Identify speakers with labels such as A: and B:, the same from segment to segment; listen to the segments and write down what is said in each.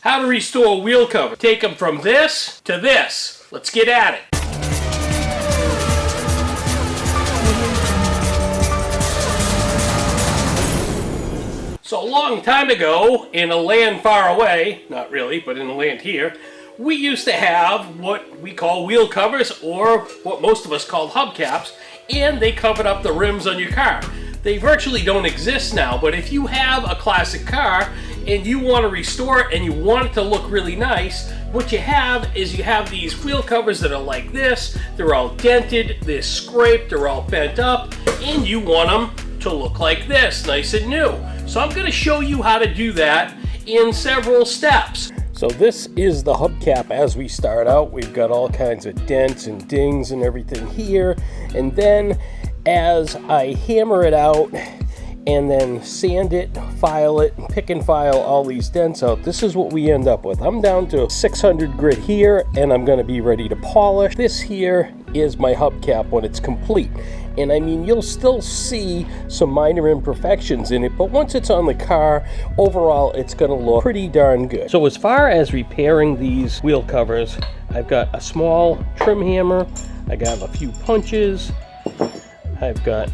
A: How to restore a wheel cover. Take them from this to this. Let's get at it. So a long time ago, in a land far away, not really, but in a land here, we used to have what we call wheel covers, or what most of us call hubcaps, and they covered up the rims on your car. They virtually don't exist now, but if you have a classic car and you want to restore it and you want it to look really nice, what you have is you have these wheel covers that are like this. They're all dented, they're scraped, they're all bent up, and you want them to look like this, nice and new. So I'm going to show you how to do that in several steps. So this is the hubcap as we start out. We've got all kinds of dents and dings and everything here, and then as I hammer it out and then sand it, file it, and pick and file all these dents out, this is what we end up with. I'm down to 600 grit here, and I'm going to be ready to polish. This here is my hubcap when it's complete. And I mean, you'll still see some minor imperfections in it, but once it's on the car, overall, it's going to look pretty darn good. So as far as repairing these wheel covers, I've got a small trim hammer, I got a few punches, I've got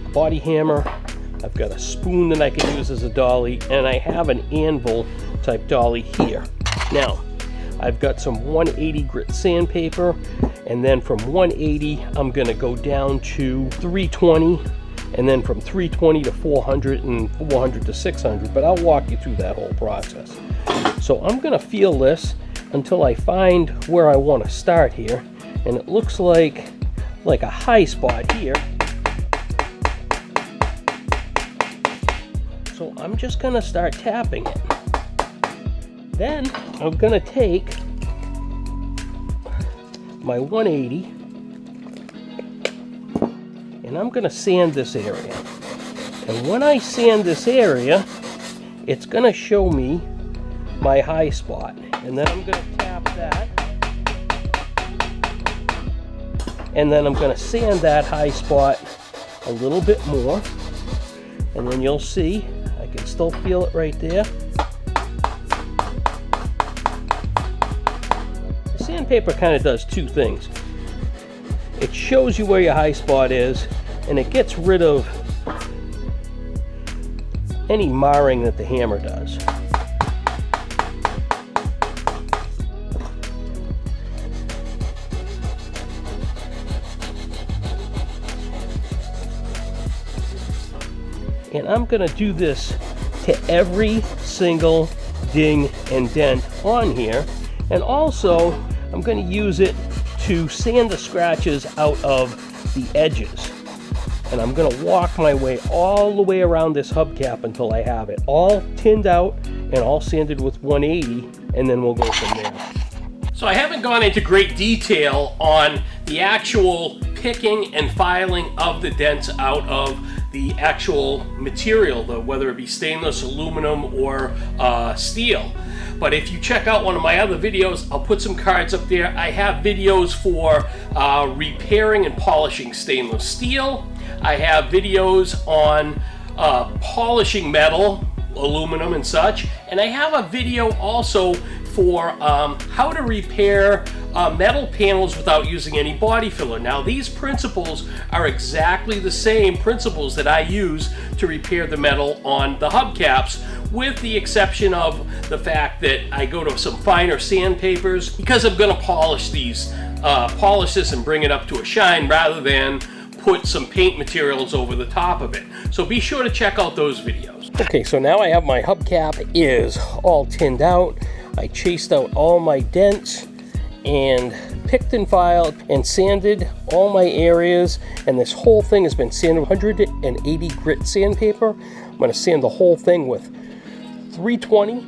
A: a body hammer, I've got a spoon that I can use as a dolly, and I have an anvil type dolly here. Now, I've got some 180 grit sandpaper, and then from 180, I'm gonna go down to 320, and then from 320 to 400, and 400 to 600, but I'll walk you through that whole process. So I'm gonna feel this until I find where I wanna start here, and it looks like a high spot here. So I'm just gonna start tapping it. Then I'm gonna take my 180 and I'm gonna sand this area. And when I sand this area, it's gonna show me my high spot. And then I'm gonna tap that. And then I'm gonna sand that high spot a little bit more. And then you'll see, I can still feel it right there. The sandpaper kind of does two things. It shows you where your high spot is, and it gets rid of any marring that the hammer does. And I'm going to do this to every single ding and dent on here. And also, I'm going to use it to sand the scratches out of the edges. And I'm going to walk my way all the way around this hubcap until I have it all tinned out and all sanded with 180, and then we'll go from there. So I haven't gone into great detail on the actual picking and filing of the dents out of the actual material, whether it be stainless, aluminum, or steel. But if you check out one of my other videos, I'll put some cards up there. I have videos for repairing and polishing stainless steel. I have videos on polishing metal, aluminum and such. And I have a video also for how to repair metal panels without using any body filler. Now, these principles are exactly the same principles that I use to repair the metal on the hubcaps, with the exception of the fact that I go to some finer sandpapers because I'm going to polish these, polish this and bring it up to a shine rather than put some paint materials over the top of it. So be sure to check out those videos. Okay, so now I have my hubcap is all tinned out. I chased out all my dents and picked and filed and sanded all my areas, and this whole thing has been sanded with 180 grit sandpaper. I'm going to sand the whole thing with 320,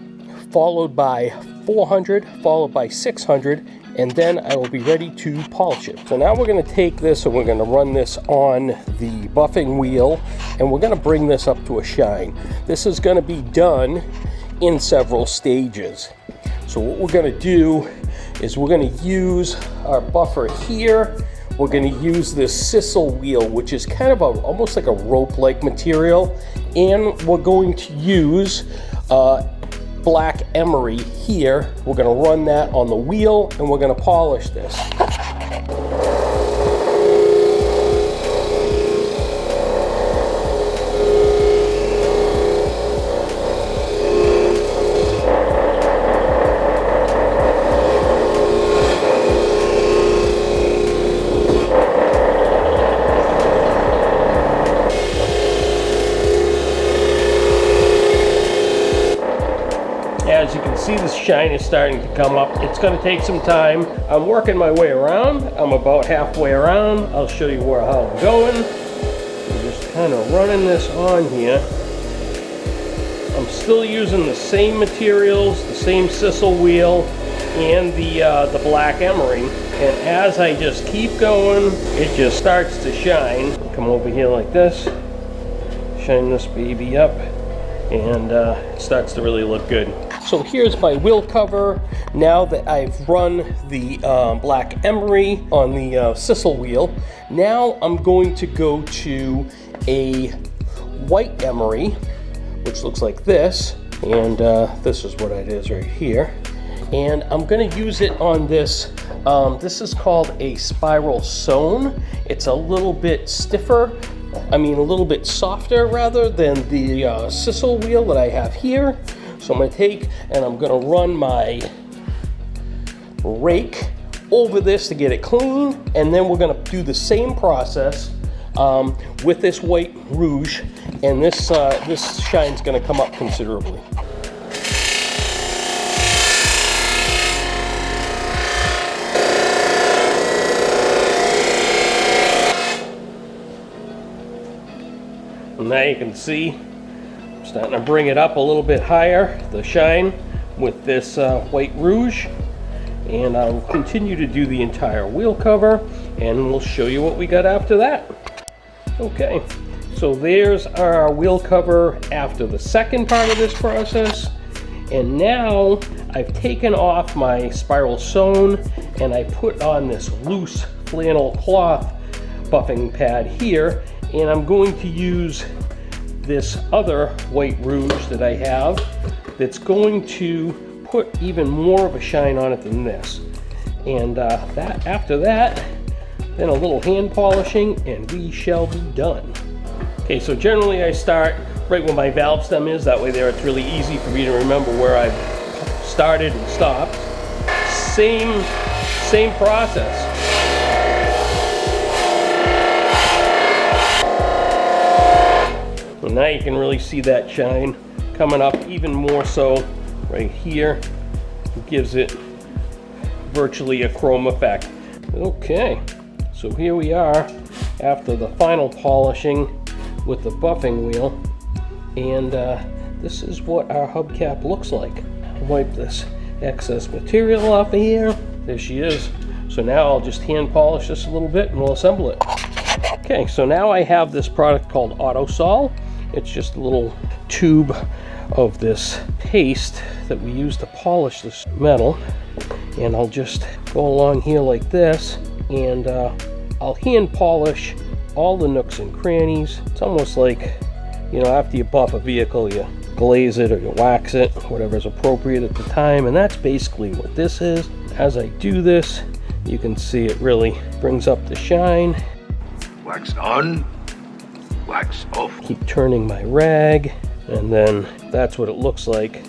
A: followed by 400, followed by 600, and then I will be ready to polish it. So now we're going to take this and we're going to run this on the buffing wheel, and we're going to bring this up to a shine. This is going to be done in several stages. So what we're going to do is we're going to use our buffer here. We're going to use this sisal wheel, which is kind of almost like a rope-like material, and we're going to use black emery here. We're gonna run that on the wheel and we're gonna polish this. As you can see, the shine is starting to come up. It's going to take some time. I'm working my way around. I'm about halfway around. I'll show you how I'm going. I'm just kind of running this on here. I'm still using the same materials, the same sisal wheel, and the black emery. And as I just keep going, it just starts to shine. Come over here like this, shine this baby up, and it starts to really look good. So here's my wheel cover. Now that I've run the black emery on the sisal wheel, now I'm going to go to a white emery, which looks like this, and this is what it is right here. And I'm going to use it on this. This is called a spiral sewn. It's a little bit stiffer. A little bit softer rather than the sisal wheel that I have here. So I'm going to take and I'm going to run my rake over this to get it clean, and then we're going to do the same process with this white rouge, and this shine's going to come up considerably. And now you can see I'm starting to bring it up a little bit higher, the shine, with this white rouge. And I'll continue to do the entire wheel cover, and we'll show you what we got after that. Okay, so there's our wheel cover after the second part of this process. And now I've taken off my spiral sewn and I put on this loose flannel cloth buffing pad here, and I'm going to use this other white rouge that I have that's going to put even more of a shine on it than this. And after that, then a little hand polishing and we shall be done. Okay, so generally I start right where my valve stem is. That way there it's really easy for me to remember where I've started and stopped. Same process. Well, now you can really see that shine coming up even more so right here. It gives it virtually a chrome effect. Okay, so here we are after the final polishing with the buffing wheel, and this is what our hubcap looks like. I'll wipe this excess material off of here. There she is. So now I'll just hand polish this a little bit and we'll assemble it. Okay, so now I have this product called Autosol. It's just a little tube of this paste that we use to polish this metal, and I'll just go along here like this, and I'll hand polish all the nooks and crannies. It's almost like, after you buff a vehicle, you glaze it or you wax it, whatever's appropriate at the time, and that's basically what this is. As I do this, you can see it really brings up the shine.
B: Wax on, wax off.
A: Keep turning my rag, and then that's what it looks like.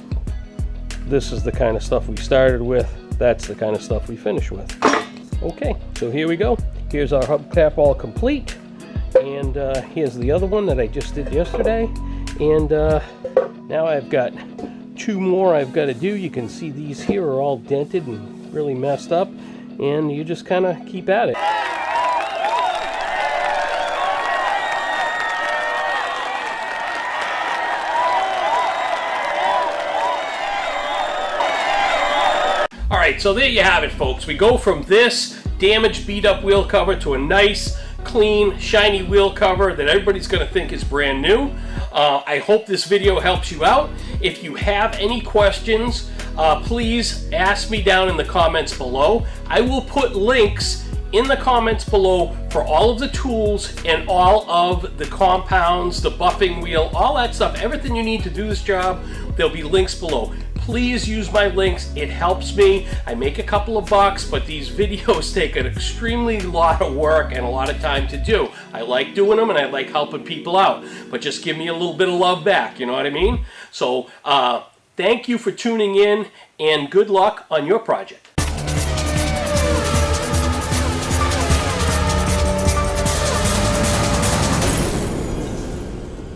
A: This is the kind of stuff we started with. That's the kind of stuff we finish with. Okay, so here we go. Here's our hubcap all complete, and here's the other one that I just did yesterday. And now I've got two more I've got to do. You can see these here are all dented and really messed up, and you just kind of keep at it. Alright, so there you have it, folks. We go from this damaged, beat up wheel cover to a nice, clean, shiny wheel cover that everybody's going to think is brand new. I hope this video helps you out. If you have any questions, please ask me down in the comments below. I will put links in the comments below for all of the tools and all of the compounds, the buffing wheel, all that stuff, everything you need to do this job. There'll be links below. please use my links. It helps me. I make a couple of bucks, but these videos take an extremely lot of work and a lot of time to do. I like doing them and I like helping people out, but just give me a little bit of love back, you know what I mean? So thank you for tuning in, and good luck on your project.